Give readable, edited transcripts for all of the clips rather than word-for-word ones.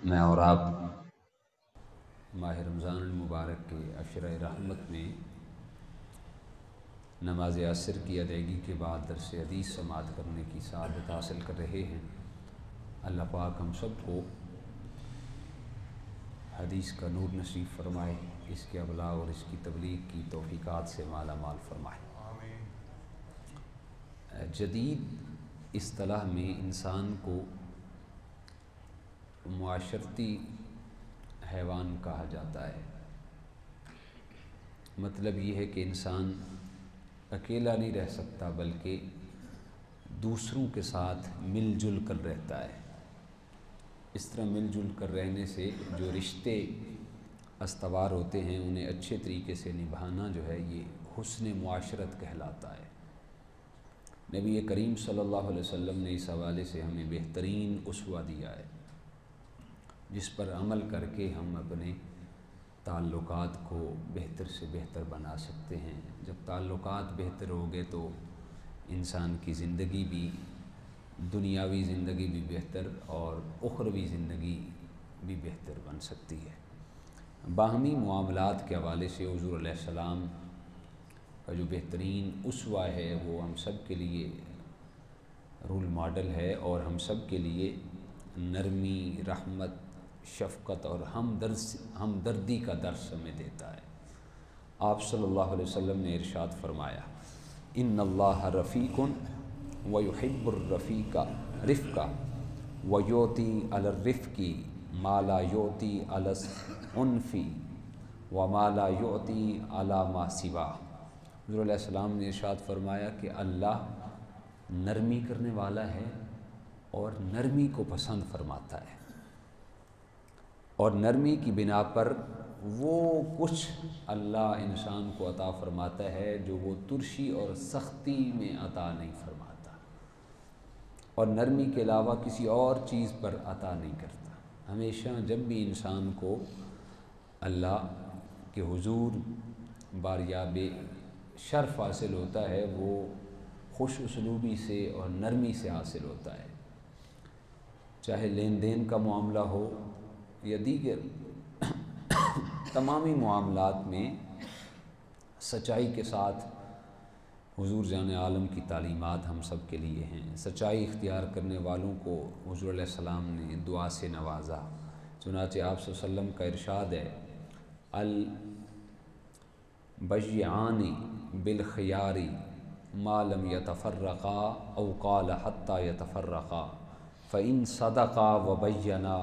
میں اور آپ ماہ رمضان المبارک کے عشرہ رحمت میں نماز عصر کی ادائیگی کے بعد درس حدیث سماعت کرنے کی سعادت حاصل کر رہے ہیں۔ اللہ پاک ہم سب کو حدیث کا نور نصیب فرمائے، اس کے ابلاغ اور اس کی تبلیغ کی توفیقات سے مالا مال فرمائے۔ جدید اصطلاح میں انسان کو معاشرتی حیوان کہا جاتا ہے۔ مطلب یہ ہے کہ انسان اکیلا نہیں رہ سکتا بلکہ دوسروں کے ساتھ مل جل کر رہتا ہے۔ اس طرح مل جل کر رہنے سے جو رشتے استوار ہوتے ہیں انہیں اچھے طریقے سے نبھانا جو ہے یہ حسن معاشرت کہلاتا ہے۔ نبی کریم صلی اللہ علیہ وسلم نے اس حوالے سے ہمیں بہترین اسوہ دیا ہے، جس پر عمل کر کے ہم اپنے تعلقات کو بہتر سے بہتر بنا سکتے ہیں۔ جب تعلقات بہتر ہو گئے تو انسان کی زندگی بھی، دنیاوی زندگی بھی بہتر اور اخروی زندگی بھی بہتر بن سکتی ہے۔ باہمی معاملات کے حوالے سے حضور علیہ السلام کا جو بہترین اسوہ ہے وہ ہم سب کے لیے رول ماڈل ہے اور ہم سب کے لیے نرمی، رحمت، شفقت اور ہمدردی کا درس ہمیں دیتا ہے۔ آپ صلی اللہ علیہ وسلم نے ارشاد فرمایا، ان اللہ رفیق ویحب الرفیق رفق ویؤتی علی الرفق ما لا یؤتی علی العنف وما لا یؤتی علی ما سواہ۔ حضور علیہ السلام نے ارشاد فرمایا کہ اللہ نرمی کرنے والا ہے اور نرمی کو پسند فرماتا ہے، اور نرمی کی بنا پر وہ کچھ اللہ انسان کو عطا فرماتا ہے جو وہ ترشی اور سختی میں عطا نہیں فرماتا، اور نرمی کے علاوہ کسی اور چیز پر عطا نہیں کرتا۔ ہمیشہ جب بھی انسان کو اللہ کے حضور باریاب شرف حاصل ہوتا ہے وہ خوش اسلوبی سے اور نرمی سے حاصل ہوتا ہے، چاہے لین دین کا معاملہ ہو یا دیگر تمامی معاملات میں سچائی کے ساتھ۔ حضور جان عالم کی تعلیمات ہم سب کے لیے ہیں۔ سچائی اختیار کرنے والوں کو حضور علیہ السلام نے دعا سے نوازا، چنانچہ آپ صلی اللہ علیہ وسلم کا ارشاد ہے، البیعان بالخیار ما لم یتفرقا او قال حتی یتفرقا فإن صدقا وبینا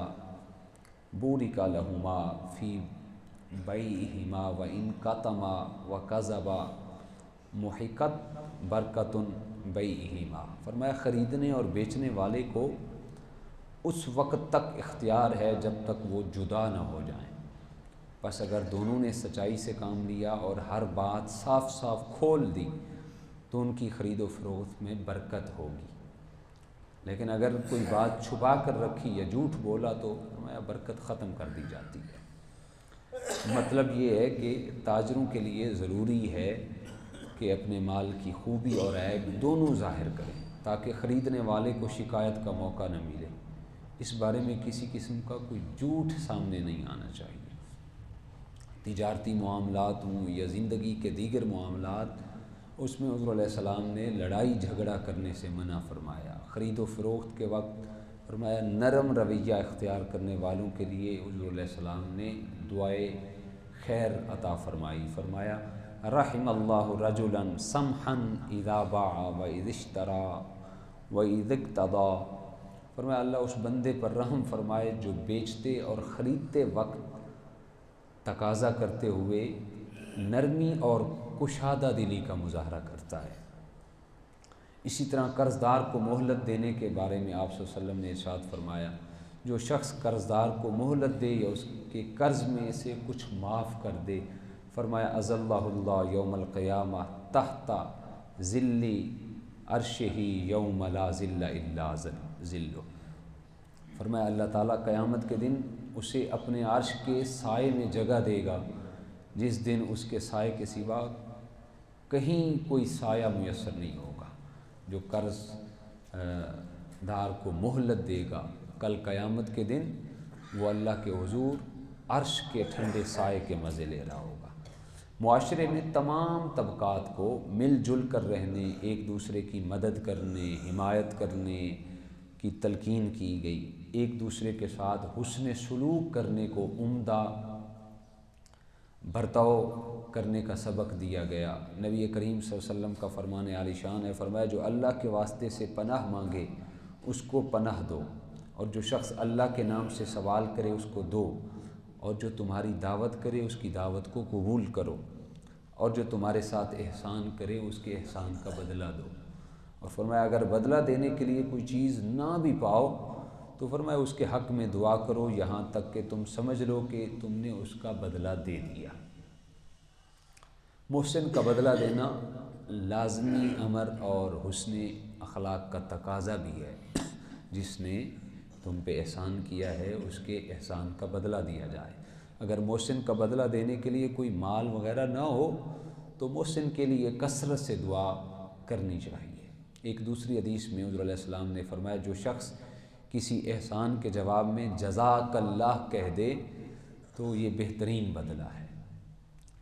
بورک لہما فی بیعہما وإن کتما وکذبا محقت برکت بیعہما۔ فرمایا خریدنے اور بیچنے والے کو اس وقت تک اختیار ہے جب تک وہ جدا نہ ہو جائیں، بس اگر دونوں نے سچائی سے کام لیا اور ہر بات صاف صاف کھول دی تو ان کی خرید و فروخت میں برکت ہوگی، لیکن اگر کوئی بات چھپا کر رکھی یا جھوٹ بولا تو فرمایا برکت ختم کر دی جاتی ہے۔ مطلب یہ ہے کہ تاجروں کے لیے ضروری ہے کہ اپنے مال کی خوبی اور عیب دونوں ظاہر کریں تاکہ خریدنے والے کو شکایت کا موقع نہ ملے۔ اس بارے میں کسی قسم کا کوئی جھوٹ سامنے نہیں آنا چاہیے۔ تجارتی معاملات ہوں یا زندگی کے دیگر معاملات، اس میں حضور علیہ السلام نے لڑائی جھگڑا کرنے سے منع فرمایا۔ خرید و فروخت کے وقت فرمایا نرم رویہ اختیار کرنے والوں کے لیے حضور علیہ السلام نے دعائے خیر عطا فرمائی۔ فرمایا رحم اللہ رجلا سمحا اذا باع واذا اشترى واذا اقتضى۔ فرمایا اللہ اس بندے پر رحم فرمائے جو بیچتے اور خریدتے وقت تقاضا کرتے ہوئے نرمی اور کشادہ دلی کا مظاہرہ کرتا ہے۔ اسی طرح قرض دار کو مہلت دینے کے بارے میں آپ صلی اللہ علیہ وسلم نے ارشاد فرمایا، جو شخص قرض دار کو مہلت دے یا اس کے قرض میں سے کچھ معاف کر دے، فرمایا اذلہ اللہ یوم القیامہ تحت ظل عرشہ یوم لا ظل الا ظلہ۔ فرمایا اللہ تعالیٰ قیامت کے دن اسے اپنے عرش کے سائے میں جگہ دے گا، جس دن اس کے سائے کے سوا کہیں کوئی سایہ میسر نہیں ہوگا۔ جو قرض دار کو مہلت دے گا کل قیامت کے دن وہ اللہ کے حضور عرش کے ٹھنڈے سائے کے مزے لے رہا ہوگا۔ معاشرے میں تمام طبقات کو مل جل کر رہنے، ایک دوسرے کی مدد کرنے، حمایت کرنے کی تلقین کی گئی، ایک دوسرے کے ساتھ حسن سلوک کرنے کو عمدہ برتاؤ کرنے کا سبق دیا گیا۔ نبی کریم صلی اللہ علیہ وسلم کا فرمان عالی شان ہے، فرمایا جو اللہ کے واسطے سے پناہ مانگے اس کو پناہ دو، اور جو شخص اللہ کے نام سے سوال کرے اس کو دو، اور جو تمہاری دعوت کرے اس کی دعوت کو قبول کرو، اور جو تمہارے ساتھ احسان کرے اس کے احسان کا بدلہ دو۔ اور فرمایا اگر بدلہ دینے کے لیے کوئی چیز نہ بھی پاؤ تو فرمایا اس کے حق میں دعا کرو یہاں تک کہ تم سمجھ لو کہ تم نے اس کا بدلہ دے دیا۔ محسن کا بدلہ دینا لازمی امر اور حسن اخلاق کا تقاضا بھی ہے۔ جس نے تم پہ احسان کیا ہے اس کے احسان کا بدلہ دیا جائے۔ اگر محسن کا بدلہ دینے کے لیے کوئی مال وغیرہ نہ ہو تو محسن کے لیے کثرت سے دعا کرنی چاہیے۔ ایک دوسری حدیث میں حضور علیہ السلام نے فرمایا جو شخص کسی احسان کے جواب میں جزاک اللہ کہہ دے تو یہ بہترین بدلہ ہے۔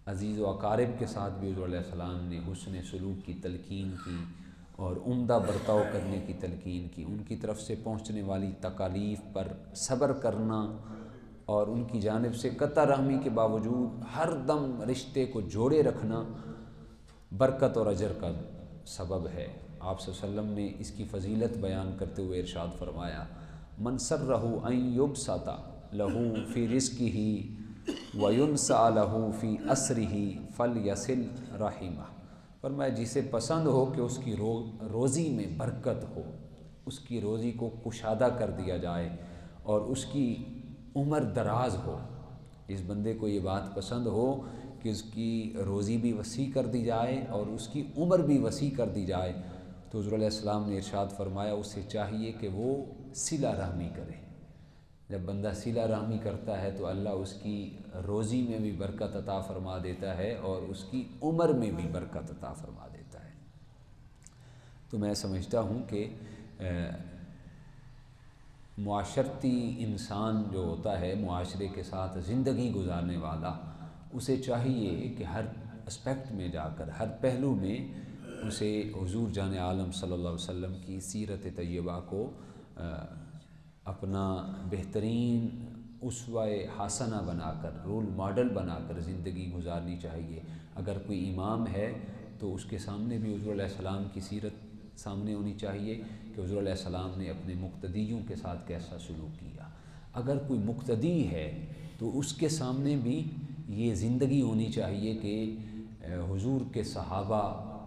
عزیز و اقارب کے ساتھ بھی حضور علیہ السلام نے حسن سلوک کی تلقین کی اور عمدہ برتاؤ کرنے کی تلقین کی، ان کی طرف سے پہنچنے والی تکالیف پر صبر کرنا اور ان کی جانب سے قطع رحمی کے باوجود ہر دم رشتے کو جوڑے رکھنا برکت اور اجر کا سبب ہے۔ آپ صلی اللہ علیہ وسلم نے اس کی فضیلت بیان کرتے ہوئے ارشاد فرمایا من سرہ ان یبسط لہ فی رزقہ وینسأ لہ فی اسرہ فلیصل رحمہ۔ فرمایا جسے پسند ہو کہ اس کی روزی میں برکت ہو، اس کی روزی کو کشادہ کر دیا جائے اور اس کی عمر دراز ہو، اس بندے کو یہ بات پسند ہو کہ اس کی روزی بھی وسیع کر دی جائے اور اس کی عمر بھی وسیع کر دی جائے، تو حضور علیہ السلام نے ارشاد فرمایا اسے چاہیے کہ وہ صلہ رحمی کرے۔ جب بندہ صلہ رحمی کرتا ہے تو اللہ اس کی روزی میں بھی برکت عطا فرما دیتا ہے اور اس کی عمر میں بھی برکت عطا فرما دیتا ہے۔ تو میں سمجھتا ہوں کہ معاشرتی انسان جو ہوتا ہے، معاشرے کے ساتھ زندگی گزارنے والا، اسے چاہیے کہ ہر اسپیکٹ میں جا کر، ہر پہلو میں اسے حضور جان عالم صلی اللہ علیہ وسلم کی سیرت طیبہ کو اپنا بہترین اسوہ حسنہ بنا کر، رول ماڈل بنا کر زندگی گزارنی چاہیے۔ اگر کوئی امام ہے تو اس کے سامنے بھی حضور علیہ السلام کی سیرت سامنے ہونی چاہیے کہ حضور علیہ السلام نے اپنے مقتدیوں کے ساتھ کیسا سلوک کیا۔ اگر کوئی مقتدی ہے تو اس کے سامنے بھی یہ زندگی ہونی چاہیے کہ حضور کے صحابہ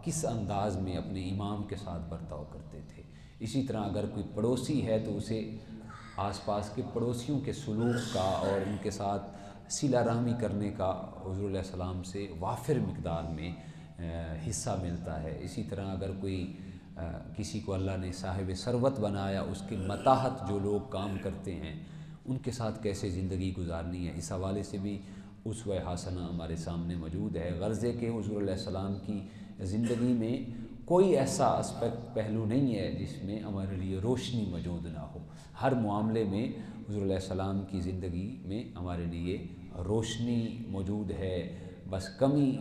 کس انداز میں اپنے امام کے ساتھ برتاؤ کرتے تھے۔ اسی طرح اگر کوئی پڑوسی ہے تو اسے آس پاس کے پڑوسیوں کے سلوک کا اور ان کے ساتھ صلہ رحمی کرنے کا حضور علیہ السلام سے وافر مقدار میں حصہ ملتا ہے۔ اسی طرح اگر کوئی کسی کو اللہ نے صاحب ثروت بنایا، اس کے متاحت جو لوگ کام کرتے ہیں ان کے ساتھ کیسے زندگی گزارنی ہے، اس حوالے سے بھی اسوہ حسنہ ہمارے سامنے موجود ہے۔ غرض ہے کہ حضور علیہ السلام کی زندگی میں کوئی ایسا اسپیکٹ پہلو نہیں ہے جس میں ہمارے لیے روشنی موجود نہ ہو۔ ہر معاملے میں حضور علیہ السلام کی زندگی میں ہمارے لیے روشنی موجود ہے، بس کمی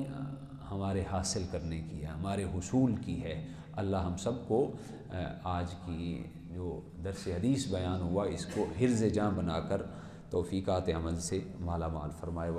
ہمارے حاصل کرنے کی ہے، ہمارے حصول کی ہے۔ اللہ ہم سب کو آج کی جو درس حدیث بیان ہوا اس کو حرز جاں بنا کر توفیقات عمل سے مالا مال فرمائے۔